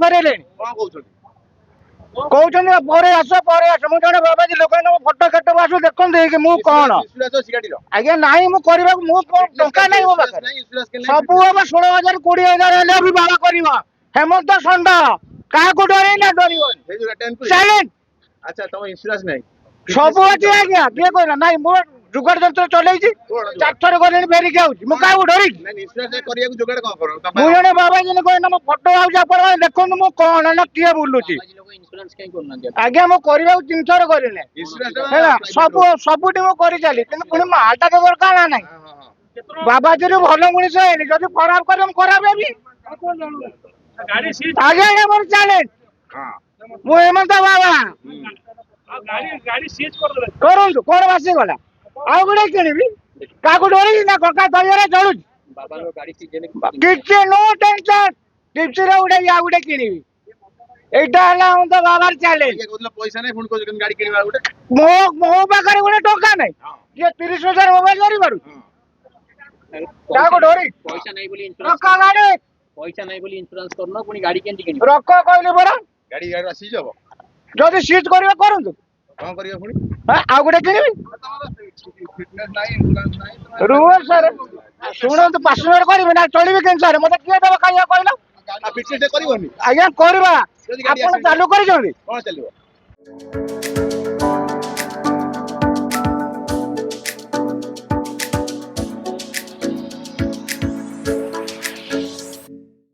ଫେରେଇଲେଣି କଣ କହୁଛନ୍ତି? କହୁଛନ୍ତି ପରେ ଆସ ମୁଁ ଜଣେ ବାବାଜୀ ଲୋକ ଫଟୋ କେତେ ଆସୁ ଦେଖନ୍ତୁ ମୁଁ କଣ ଇନ୍ସୁରାନ୍ସ ଅଛି ଗାଡିର? ଆଜ୍ଞା ନାହିଁ ମୁଁ କରିବାକୁ ମୁଁ ଟଙ୍କା ନାହିଁ ମୋ ପାଖରେ ସବୁ ହବ 16,000 20,000 ହେଲେ ବି ବାବା କରିବ ହେମନ୍ତ ଷଣ୍ଢ କାହାକୁ ଡରେଇନା ଡରିବନି ସେଇ ଯୋଉ ଗାଡିଟା ଇନ୍ସୁରାନ୍ସ? ଚ୍ୟାଲେଞ୍ଜ ଆଚ୍ଛା ତମ ଇନ୍ସୁରାନ୍ସ ନାହିଁ? ସବୁ ଅଛି ଆଜ୍ଞା କିଏ କହିଲା ନାଇଁ ମୁଁ ଯୁଗାଡ ଯନ୍ତ୍ର ଚଲେଇଛି 4 ଥର ଗଲେଣି ଫେରିକି ଆଉଛି ମୁଁ କାହାକୁ ଡରିକି ନାଇଁ ଇନ୍ସୁରାନ୍ସ କରିବାକୁ ଯୋଗାଡ଼ କଣ କର? ମୁଁ ଜଣେ ବାବାଜୀ କହିଲେ ମୋ ଫଟୋ ଆଉଛି ଆପଣ ଦେଖନ୍ତୁ ମୁଁ କଣ ନା କିଏ ବୁଲୁଛି ଆଜ୍ଞା ମୁଁ କରିବାକୁ 3 ଥର କରିନି ହେଲା ସବୁଠି ମୁଁ କରି ଚାଲି କିନ୍ତୁ ପୁଣି ମାଲଟା ତ ଦରକାର ନା ନାହିଁ ବାବାଜୀରୁ ଭଲ ମଣିଷ ହେଇନି ଯଦି ଖରାପ କରିବ ମୁଁ ଖରାପ ହେବି ଆଜ୍ଞା ଆଜ୍ଞା ମୋର ଚ୍ୟାଲେଞ୍ଜ ମୁଁ ହେମନ୍ତ ବାବା କରନ୍ତୁ କଣ ବାସିଗଲା ଆଉ ଗୋଟେ କିଣିବି କାହାକୁ ଡରିକି ନା କକା ଦହିରେ ଚଳୁଛି କିଛି ନୋ ଟେନସନ ଟିପ୍ସିରେ ଗୋଟେ ଆଉ ଗୋଟେ କିଣିବି এইটা ହେଲା ଆମ ବାବାର ଚ୍ୟାଲେଞ୍ଜ ପଇସା ନାହିଁ ପୁଣି କହୁଛ ଗାଡି କିଣିବା ଗୋଟେ? ମୋ ପାଖରେ ଗୋଟେ ଟଙ୍କା ନାହିଁ କିଏ 30,000 ମୋବାଇଲ କରିପାରୁଛି କାହାକୁ ଡରି ପଇସା ନାହିଁ ବୋଲି ରଖ ଗାଡି ପଇସା ନାହିଁ ବୋଲି ଇନ୍ସୁରାନ୍ସ କରୁନ ପୁଣି ଗାଡି କେମିତି କିଣିବ? ରଖ କହିଲି ପରା ଗାଡି ସିଜ୍ ହବ? ଯଦି ସିଜ୍ କରିବେ କରନ୍ତୁ କଣ କରିବ ପୁଣି? ଆଉ ଗୋଟେ କିଣିବି ଫିଟନେସ୍ ନାହିଁ, ଇନ୍ସୁରାନ୍ସ ନାହିଁ। ରୁହ ସାର୍ ଶୁଣନ୍ତୁ ପାସେଞ୍ଜର କରିବି ନା ଚଳିବି କେମିତି ସାର୍ ମତେ କିଏ ଦେବ ଖାଇବା କହିଲ ଫିଟନେସ୍ କରିବନି? ଆଜ୍ଞା କରିବା ଯଦି ଗାଡି ଆପଣ accident ଚାଲୁ କରିଛନ୍ତି କଣ ଚାଲିବ?